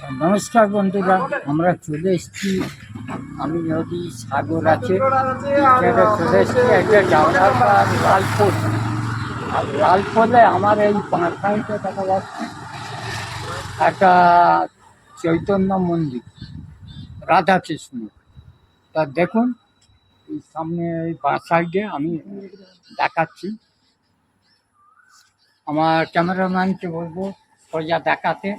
নমস্কার বন্ধুরা, আমরা চলে এসেছি। আমি নদী সাগর আছে এখানে চলে এসেছি একটা জাওড়ার বা লালপুর। আর লালপুরে আমার এই পাঁচ সাইডে দেখা যাচ্ছে একটা চৈতন্য মন্দির, রাধাকৃষ্ণ। তা দেখুন এই সামনে এই বাঁ সাইডে আমি দেখাচ্ছি। আমার ক্যামেরাম্যানকে বলবো সোজা দেখাতে।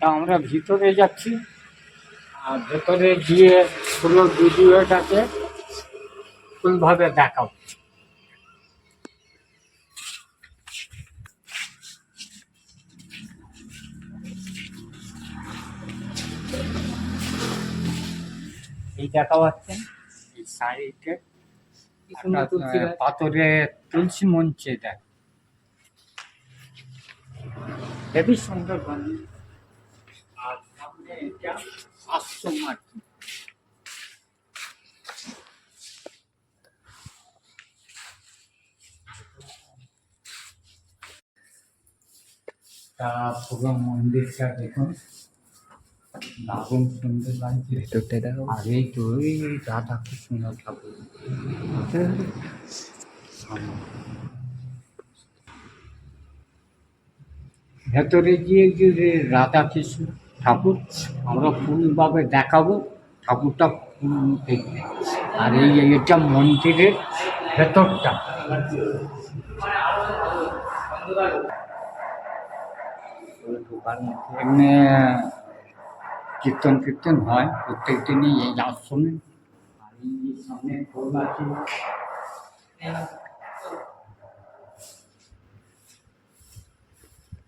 তা আমরা ভিতরে যাচ্ছি, আর ভেতরে গিয়ে পুরো ভিডিওটাকে ফুলভাবে দেখাও। এই দেখা পাচ্ছেন এই সাইডে পাথরে তুলসী মঞ্চে দেখ, হেবি সুন্দর বানিয়ে। আর সামনে এটা আশ্রম আর কি। তা পুরো মন্দিরটা দেখুন, দারুণ সুন্দর লাগছে। আর এই তো ওই রাধাকৃষ্ণ ঠাকুর ভেতরে গিয়ে যে রাধাকৃষ্ণ ঠাকুর আমরা ফুলভাবে দেখাবো, ঠাকুরটা ফুল দেখবে। আর এটা মন্দিরের ভেতরটা। এমনি কীর্তন কীর্তন হয় প্রত্যেক দিনই এই আশ্রমে। আর এই সামনে ফুল আছে।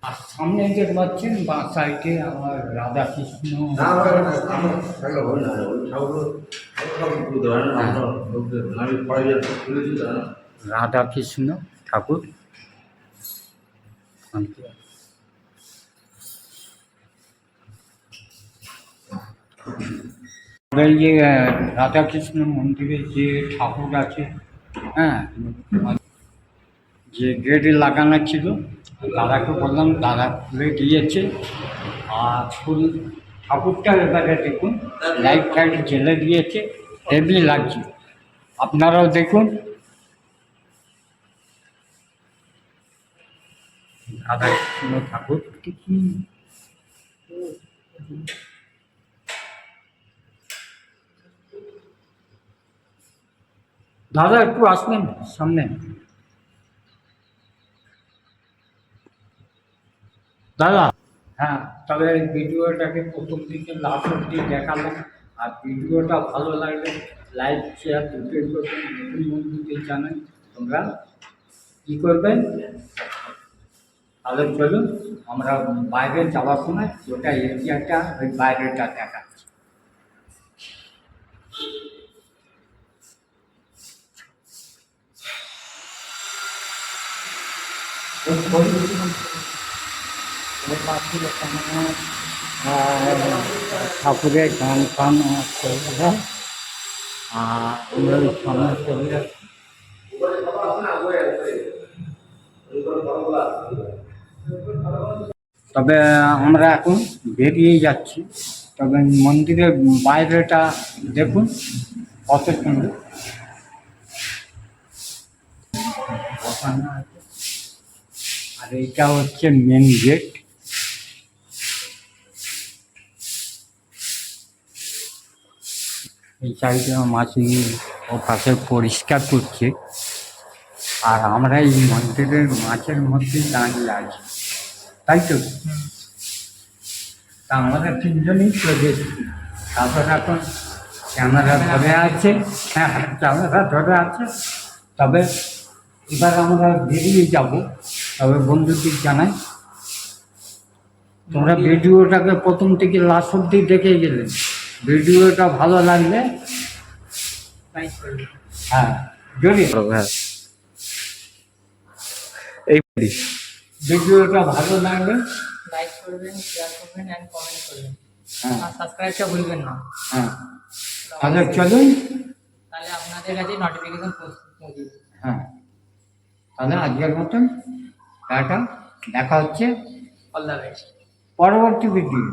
আর সামনে যে পাচ্ছেন বাঁ সাইডে আমার রাধাকৃষ্ণ রাধাকৃষ্ণ ঠাকুর। এই যে রাধাকৃষ্ণ মন্দিরে যে ঠাকুর আছে, হ্যাঁ, যে গেটে লাগানো ছিল, দাদাকে বললাম, দাদা খুলে দিয়েছে। আর ফুল ঠাকুরটা এবারে দেখুন, লাইট ফাইট জ্বেলে দিয়েছে, হেভি লাগছে। আপনারাও দেখুন। রাধাকৃষ্ণ ঠাকুর কি দাদা একটু আসবেন সামনে। দাদা, হ্যাঁ, তবে ভিডিওটাকে প্রথম থেকে লাস্ট অব্দি দেখালাম। আর ভিডিওটা ভালো লাগলে লাইক শেয়ার দুটোই করবেন। নতুন বন্ধুদের জানাই তোমরা কী করবেন। তাহলে চলুন আমরা বাইরে যাওয়ার সময় ওটা এরিয়াটা, ওই বাইরেটা দেখাচ্ছি। ঠাকুরের গান ফান চলবে। আর আমরা ওই সামনে চলে যাচ্ছি। তবে আমরা এখন বেরিয়ে যাচ্ছি। তবে মন্দিরের বাইরেটা দেখুন কত সুন্দর। আর এইটা হচ্ছে মেন গেট। এই সাইডে মাছি ও পাশে পরিষ্কার করছে। আর আমরা এই মন্দিরের মাছের মধ্যে দাঁড়িয়ে আছি, তাই তো। তা আমরা তিনজনই চলে এসেছি। তারপর এখন ক্যামেরা ধরে আছে, হ্যাঁ, ক্যামেরা ধরে আছে। তবে এবার আমরা বেরিয়ে যাব। তবে বন্ধুদের জানাই তোমরা ভিডিওটাকে প্রথম থেকে লাস্ট অব্দি দেখে গেলে, ভিডিওটা ভালো লাগলে লাইক করবেন। হ্যাঁ যদি হ্যাঁ এই ভিডিওটা ভালো লাগলে লাইক করবেন, শেয়ার করবেন এন্ড কমেন্ট করবেন। হ্যাঁ আর সাবস্ক্রাইবটা ভুলবেন না। হ্যাঁ তাহলে চলুন। তাহলে আপনাদের কাছে নোটিফিকেশন পৌঁছে যাবে। হ্যাঁ তাহলে আজকের মতন টাটা, দেখা হচ্ছে অল দ্য বেস্ট। পরবর্তী ভিডিও।